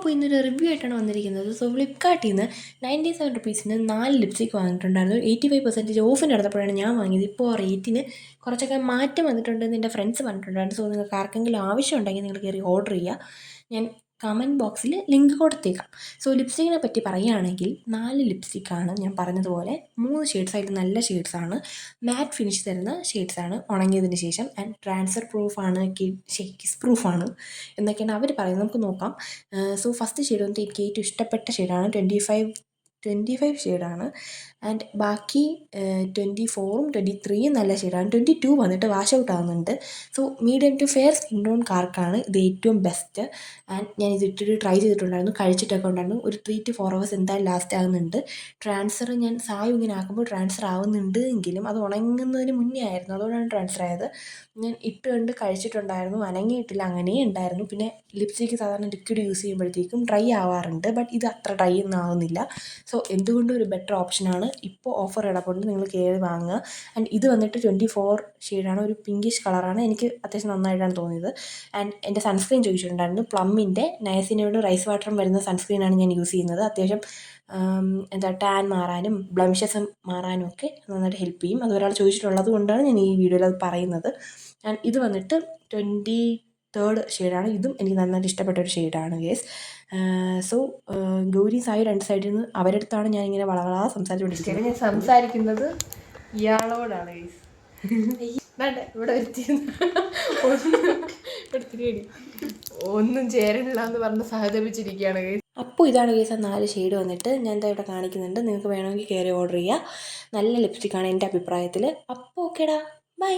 അപ്പോൾ ഇന്നൊരു റിവ്യൂ ആയിട്ടാണ് വന്നിരിക്കുന്നത്. സോ ഫ്ലിപ്കാർട്ടിൽ നിന്ന് 97 റുപ്പീസിന് 4 ലിപ്സ്റ്റിക്ക് വാങ്ങിയിട്ടുണ്ടായിരുന്നു. 85% ഓഫിന് എടുത്തപ്പോഴാണ് ഞാൻ വാങ്ങിയത്. ഇപ്പോൾ റേറ്റിന് കുറച്ചൊക്കെ മാറ്റം വന്നിട്ടുണ്ടെന്ന് എൻ്റെ ഫ്രണ്ട്സ് പറഞ്ഞിട്ടുണ്ടായിരുന്നു. സോ നിങ്ങൾക്ക് ആർക്കെങ്കിലും ആവശ്യമുണ്ടെങ്കിൽ നിങ്ങൾ കയറി ഓർഡർ ചെയ്യുക. ഞാൻ കമൻറ്റ് ബോക്സിൽ ലിങ്ക് കൊടുത്തേക്കാം. സോ ലിപ്സ്റ്റിക്കിനെ പറ്റി പറയുകയാണെങ്കിൽ 4 ലിപ്സ്റ്റിക്കാണ് ഞാൻ പറഞ്ഞതുപോലെ. 3 ഷെയ്ഡ്സ് അതിൽ നല്ല ഷെയ്ഡ്സാണ്. മാറ്റ് ഫിനിഷ് തരുന്ന ഷെയ്ഡ്സാണ് ഉണങ്ങിയതിന് ശേഷം. ആൻഡ് ട്രാൻസ്ഫർ പ്രൂഫാണ്, കിസ് പ്രൂഫാണ് എന്നൊക്കെയാണ് അവർ പറയുന്നത്. നമുക്ക് നോക്കാം. സോ ഫസ്റ്റ് ഷെയ്ഡ് വന്നിട്ട് എനിക്ക് ഏറ്റവും ഇഷ്ടപ്പെട്ട ഷെയ്ഡാണ് 25 ഷെയ്ഡാണ്. ആൻഡ് ബാക്കി 24ഉം 23യും നല്ല ഷെയ്ഡാണ്. 22 വന്നിട്ട് വാഷ് ഔട്ട് ആകുന്നുണ്ട്. So medium to fair skin tone കാർക്കാണ് ഇത് ഏറ്റവും ബെസ്റ്റ്. ആൻഡ് ഞാൻ ഇതിട്ടിട്ട് ട്രൈ ചെയ്തിട്ടുണ്ടായിരുന്നു, കഴിച്ചിട്ടൊക്കെ ഉണ്ടായിരുന്നു. ഒരു 3 to 4 hours എന്തായാലും ലാസ്റ്റ് ആകുന്നുണ്ട്. ട്രാൻസ്ഫർ ഞാൻ സായം ഇങ്ങനെ ആക്കുമ്പോൾ ട്രാൻസ്ഫർ ആവുന്നുണ്ട് എങ്കിലും അത് ഉണങ്ങുന്നതിന് മുന്നേ ആയിരുന്നു, അതുകൊണ്ടാണ് ട്രാൻസ്ഫർ ആയത്. ഞാൻ ഇട്ട് കണ്ട് കഴിച്ചിട്ടുണ്ടായിരുന്നു, അനങ്ങിയിട്ടില്ല, അങ്ങനെ ഉണ്ടായിരുന്നു. പിന്നെ ലിപ്സ്റ്റിക്ക് സാധാരണ ലിക്വിഡ് യൂസ് ചെയ്യുമ്പോഴത്തേക്കും ഡ്രൈ ആവാറുണ്ട്, ബട്ട് ഇത് അത്ര ഡ്രൈ ഒന്നും ആവുന്നില്ല. സോ എന്തുകൊണ്ടും ഒരു ബെറ്റർ ഓപ്ഷനാണ്. ഇപ്പോൾ ഓഫർ ഇടപെട്ട് നിങ്ങൾ കയറി വാങ്ങുക. ആൻഡ് ഇത് വന്നിട്ട് 24 ഷെയ്ഡാണ്, ഒരു പിങ്കിഷ് കളറാണ്. എനിക്ക് അത്യാവശ്യം നന്നായിട്ടാണ് തോന്നിയത്. ആൻഡ് എൻ്റെ സൺസ്ക്രീൻ ചോദിച്ചിട്ടുണ്ടായിരുന്നു. പ്ലമ്മിൻ്റെ നയസിനോട് റൈസ് വാട്ടറും വരുന്ന സൺസ്ക്രീനാണ് ഞാൻ യൂസ് ചെയ്യുന്നത്. അത്യാവശ്യം ടാൻ മാറാനും ബ്ലംഷസ് മാറാനും ഒക്കെ നന്നായിട്ട് ഹെൽപ്പ് ചെയ്യും. അത് ഒരാൾ ചോദിച്ചിട്ടുള്ളത് കൊണ്ടാണ് ഞാൻ ഈ വീഡിയോയിൽ അത് പറയുന്നത്. ആൻഡ് ഇത് വന്നിട്ട് 23rd ഷെയ്ഡാണ്. ഇതും എനിക്ക് നന്നായിട്ട് ഇഷ്ടപ്പെട്ട ഒരു ഷെയ്ഡാണ് ഗേസ്. സോ ഗൗരി സായി രണ്ട് സൈഡിൽ നിന്ന് അവരുടെ അടുത്താണ് ഞാനിങ്ങനെ വളവളാ സംസാരിച്ചുകൊണ്ടിരിക്കുന്നത്. ഞാൻ സംസാരിക്കുന്നത് ഇയാളോടാണ് ഗേസ്. ഇവിടെ ഒന്നും ചേരണില്ല എന്ന് പറഞ്ഞ് സഹതപിച്ചിരിക്കുകയാണ് ഗേസ്. അപ്പോൾ ഇതാണ് ഗേസ് ആ 4 ഷെയ്ഡ് വന്നിട്ട്. ഞാൻ എന്താ ഇവിടെ കാണിക്കുന്നുണ്ട്, നിങ്ങൾക്ക് വേണമെങ്കിൽ കയറി ഓർഡർ ചെയ്യുക. നല്ല ലിപ്സ്റ്റിക്കാണ് എൻ്റെ അഭിപ്രായത്തിൽ. അപ്പോൾ ഓക്കേടാ, ബൈ.